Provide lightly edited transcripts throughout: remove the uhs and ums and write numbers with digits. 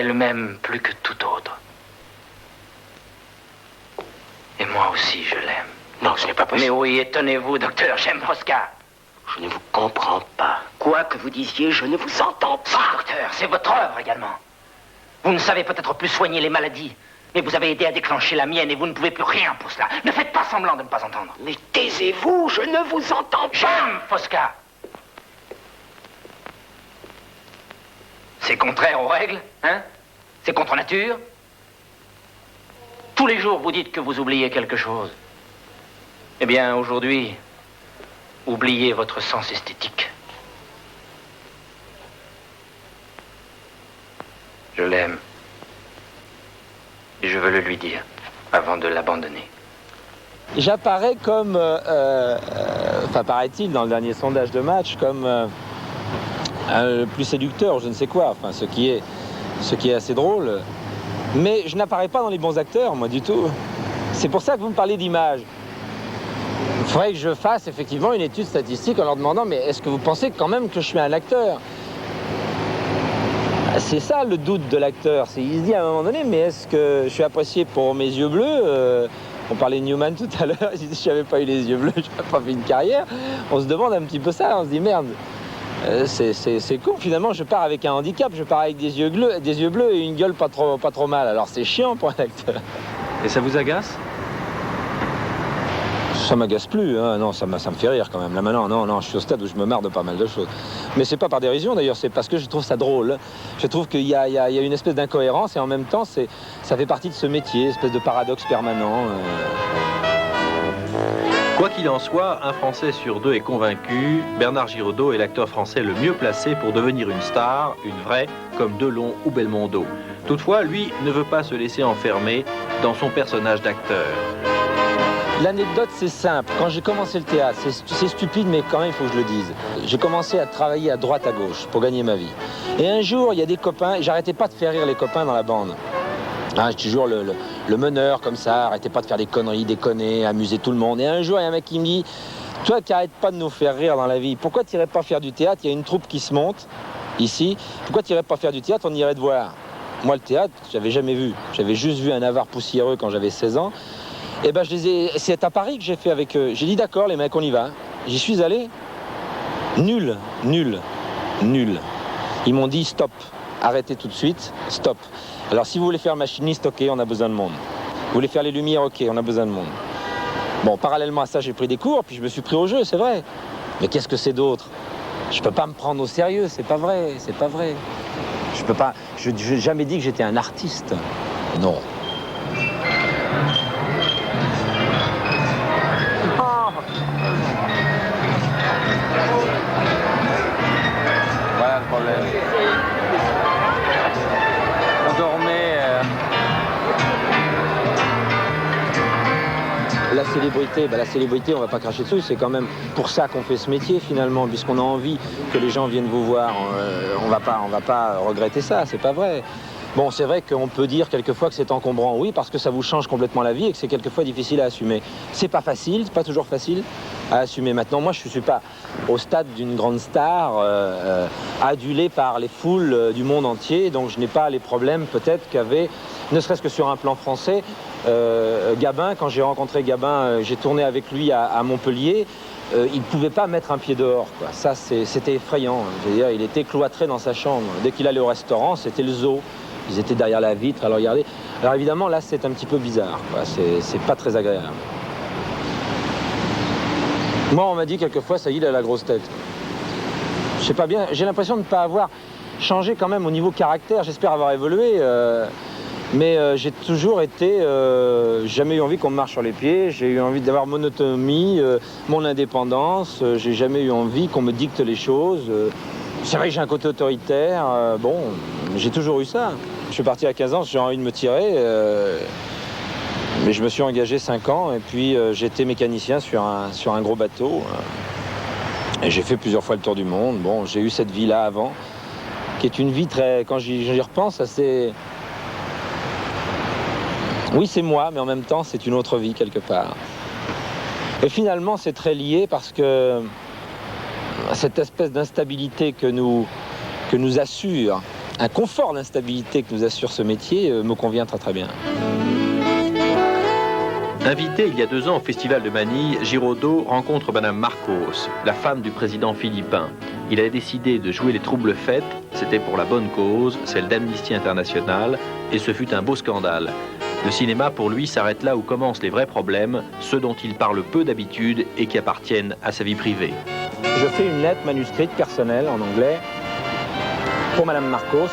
Elle m'aime plus que tout autre. Et moi aussi, je l'aime. Non, ce n'est pas possible. Mais oui, étonnez-vous, docteur, j'aime Fosca. Je ne vous comprends pas. Quoi que vous disiez, je ne vous entends pas. Si, docteur, c'est votre œuvre également. Vous ne savez peut-être plus soigner les maladies, mais vous avez aidé à déclencher la mienne et vous ne pouvez plus rien pour cela. Ne faites pas semblant de ne pas entendre. Mais taisez-vous, je ne vous entends pas. J'aime Fosca. C'est contraire aux règles, hein? C'est contre nature. Tous les jours, vous dites que vous oubliez quelque chose. Eh bien, aujourd'hui, oubliez votre sens esthétique. Je l'aime. Et je veux le lui dire, avant de l'abandonner. J'apparais comme, enfin paraît-il dans le dernier sondage de match, comme le plus séducteur, je ne sais quoi, enfin ce qui est assez drôle. Mais je n'apparais pas dans les bons acteurs, moi, du tout. C'est pour ça que vous me parlez d'image. Il faudrait que je fasse effectivement une étude statistique en leur demandant, mais est-ce que vous pensez quand même que je suis un acteur? C'est ça le doute de l'acteur. Il se dit à un moment donné, mais est-ce que je suis apprécié pour mes yeux bleus? On parlait de Newman tout à l'heure, il dit si j'avais pas eu les yeux bleus, je n'aurais pas fait une carrière. On se demande un petit peu ça, on se dit merde. C'est con, finalement je pars avec un handicap, je pars avec des yeux bleus et une gueule pas trop mal, alors c'est chiant pour un acteur. Et ça vous agace? Ça m'agace plus, hein. Non, ça me fait rire quand même. Là maintenant, non, je suis au stade où je me marre de pas mal de choses. Mais c'est pas par dérision d'ailleurs, c'est parce que je trouve ça drôle. Je trouve qu'il y a une espèce d'incohérence et en même temps, ça fait partie de ce métier, espèce de paradoxe permanent. Quoi qu'il en soit, un Français sur deux est convaincu, Bernard Giraudot est l'acteur français le mieux placé pour devenir une star, une vraie, comme Delon ou Belmondo. Toutefois, lui ne veut pas se laisser enfermer dans son personnage d'acteur. L'anecdote, c'est simple. Quand j'ai commencé le théâtre, c'est stupide, mais quand même, il faut que je le dise. J'ai commencé à travailler à droite, à gauche, pour gagner ma vie. Et un jour, il y a des copains, j'arrêtais pas de faire rire les copains dans la bande. Hein, j'étais toujours le meneur, comme ça, arrêtais pas de faire des conneries, déconner, amuser tout le monde. Et un jour, il y a un mec qui me dit, toi qui arrêtes pas de nous faire rire dans la vie, pourquoi tu irais pas faire du théâtre? Il y a une troupe qui se monte, ici. Pourquoi tu irais pas faire du théâtre? On irait te voir. Moi, le théâtre, j'avais jamais vu. J'avais juste vu un avare poussiéreux quand j'avais 16 ans. Et ben c'est à Paris que j'ai fait avec eux. J'ai dit d'accord les mecs, on y va. J'y suis allé. Nul. Ils m'ont dit stop, arrêtez tout de suite, stop. Alors si vous voulez faire machiniste, ok, on a besoin de monde. Vous voulez faire les lumières, ok, on a besoin de monde. Bon, parallèlement à ça, j'ai pris des cours, puis je me suis pris au jeu, c'est vrai. Mais qu'est-ce que c'est d'autre? Je peux pas me prendre au sérieux, c'est pas vrai. Je peux pas, je n'ai jamais dit que j'étais un artiste. Non. Voilà le problème. On dormait. La célébrité, on va pas cracher dessus, c'est quand même pour ça qu'on fait ce métier finalement, puisqu'on a envie que les gens viennent vous voir. On va pas regretter ça, c'est pas vrai. Bon, c'est vrai qu'on peut dire quelquefois que c'est encombrant, oui, parce que ça vous change complètement la vie et que c'est quelquefois difficile à assumer. C'est pas facile, c'est pas toujours facile à assumer. Maintenant, moi, je suis pas au stade d'une grande star, adulée par les foules du monde entier, donc je n'ai pas les problèmes peut-être qu'avait, ne serait-ce que sur un plan français, Gabin. Quand j'ai rencontré Gabin, j'ai tourné avec lui à Montpellier. Il ne pouvait pas mettre un pied dehors, quoi. Ça, c'était effrayant. Je veux dire, il était cloîtré dans sa chambre. Dès qu'il allait au restaurant, c'était le zoo. Ils étaient derrière la vitre à le regarder. Alors évidemment, là, c'est un petit peu bizarre, quoi. C'est pas très agréable. Moi, on m'a dit quelquefois, ça y est, il a la grosse tête. Je sais pas bien. J'ai l'impression de ne pas avoir changé quand même au niveau caractère. J'espère avoir évolué. Mais j'ai toujours été... jamais eu envie qu'on me marche sur les pieds. J'ai eu envie d'avoir mon autonomie, mon indépendance. J'ai jamais eu envie qu'on me dicte les choses. C'est vrai que j'ai un côté autoritaire. Bon, j'ai toujours eu ça. Je suis parti à 15 ans, j'ai envie de me tirer. Mais je me suis engagé 5 ans. Et puis j'étais mécanicien sur un gros bateau. Et j'ai fait plusieurs fois le tour du monde. Bon, j'ai eu cette vie-là avant, qui est une vie très... Quand j'y repense, assez... Oui, c'est moi, mais en même temps, c'est une autre vie, quelque part. Et finalement, c'est très lié parce que cette espèce d'instabilité que nous assure un confort d'instabilité que nous assure ce métier me convient très très bien. Invité il y a 2 ans au Festival de Manille, Giraudot rencontre Madame Marcos, la femme du président philippin. Il a décidé de jouer les troubles faits, c'était pour la bonne cause, celle d'Amnesty International, et ce fut un beau scandale. Le cinéma, pour lui, s'arrête là où commencent les vrais problèmes, ceux dont il parle peu d'habitude et qui appartiennent à sa vie privée. Je fais une lettre manuscrite personnelle en anglais pour Madame Marcos.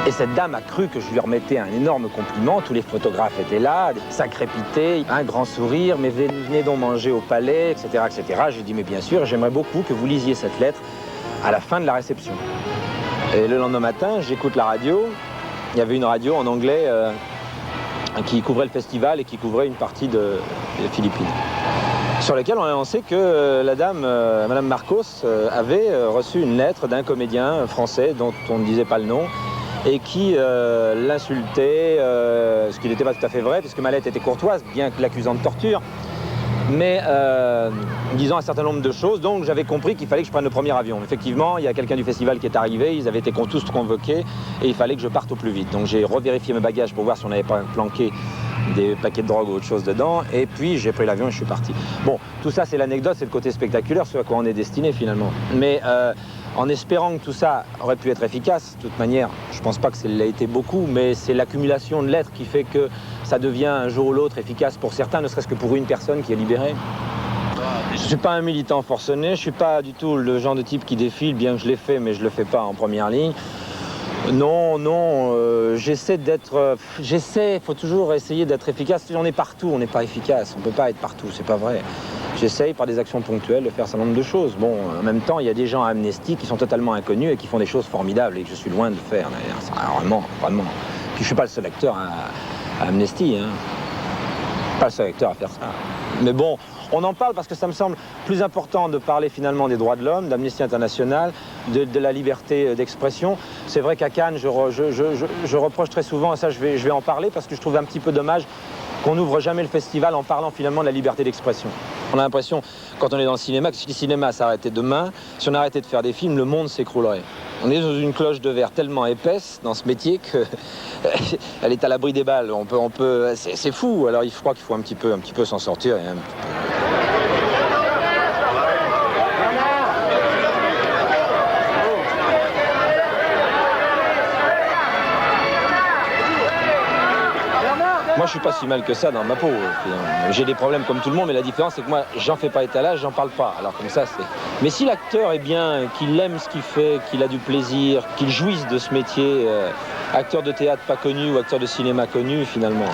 Et cette dame a cru que je lui remettais un énorme compliment. Tous les photographes étaient là, ça crépitait, un grand sourire, mais venez donc manger au palais, etc., etc. J'ai dit, mais bien sûr, j'aimerais beaucoup que vous lisiez cette lettre à la fin de la réception. Et le lendemain matin, j'écoute la radio. Il y avait une radio en anglais qui couvrait le festival et qui couvrait une partie des Philippines, sur laquelle on a annoncé que la dame, Madame Marcos, avait reçu une lettre d'un comédien français dont on ne disait pas le nom, et qui l'insultait, ce qui n'était pas tout à fait vrai, puisque ma lettre était courtoise, bien que l'accusant de torture, mais disant un certain nombre de choses, donc j'avais compris qu'il fallait que je prenne le premier avion. Effectivement, il y a quelqu'un du festival qui est arrivé, ils avaient été tous convoqués, et il fallait que je parte au plus vite. Donc j'ai revérifié mes bagages pour voir si on n'avait pas planqué des paquets de drogue ou autre chose dedans, et puis j'ai pris l'avion et je suis parti. Bon, tout ça c'est l'anecdote, c'est le côté spectaculaire, ce à quoi on est destiné finalement. Mais en espérant que tout ça aurait pu être efficace, de toute manière, je pense pas que ça l'a été beaucoup, mais c'est l'accumulation de lettres qui fait que ça devient un jour ou l'autre efficace pour certains, ne serait-ce que pour une personne qui est libérée. Je suis pas un militant forcené, je suis pas du tout le genre de type qui défile, bien que je l'ai fait, mais je le fais pas en première ligne. Non, j'essaie d'être... faut toujours essayer d'être efficace. Si on est partout, on n'est pas efficace. On peut pas être partout, c'est pas vrai. J'essaye par des actions ponctuelles de faire un certain nombre de choses. Bon, en même temps, il y a des gens à Amnesty qui sont totalement inconnus et qui font des choses formidables et que je suis loin de faire, d'ailleurs. Vraiment. Puis je suis pas le seul acteur à Amnesty, hein. Pas le seul acteur à faire ça. Mais bon, on en parle parce que ça me semble plus important de parler finalement des droits de l'homme, d'Amnesty International, de la liberté d'expression. C'est vrai qu'à Cannes, je reproche très souvent, et ça je vais en parler parce que je trouve un petit peu dommage qu'on n'ouvre jamais le festival en parlant finalement de la liberté d'expression. On a l'impression, quand on est dans le cinéma, que si le cinéma s'arrêtait demain, si on arrêtait de faire des films, le monde s'écroulerait. On est dans une cloche de verre tellement épaisse dans ce métier qu'elle est à l'abri des balles. C'est fou. Alors je crois qu'il faut un petit peu s'en sortir. Et Moi, je suis pas si mal que ça dans ma peau. J'ai des problèmes comme tout le monde, mais la différence, c'est que moi, j'en fais pas étalage, j'en parle pas. Alors comme ça, c'est... Mais si l'acteur est bien, qu'il aime ce qu'il fait, qu'il a du plaisir, qu'il jouisse de ce métier, acteur de théâtre pas connu ou acteur de cinéma connu, finalement,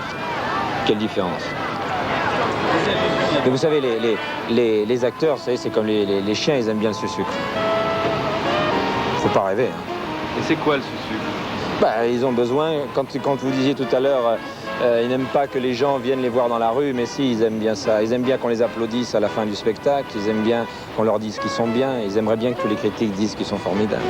quelle différence? Mais vous savez, les acteurs, vous savez, c'est comme les chiens, ils aiment bien le sucre. Faut pas rêver. Hein. Et c'est quoi le sucre? Ils ont besoin, quand vous disiez tout à l'heure... ils n'aiment pas que les gens viennent les voir dans la rue, mais si, ils aiment bien ça. Ils aiment bien qu'on les applaudisse à la fin du spectacle, ils aiment bien qu'on leur dise qu'ils sont bien, ils aimeraient bien que tous les critiques disent qu'ils sont formidables.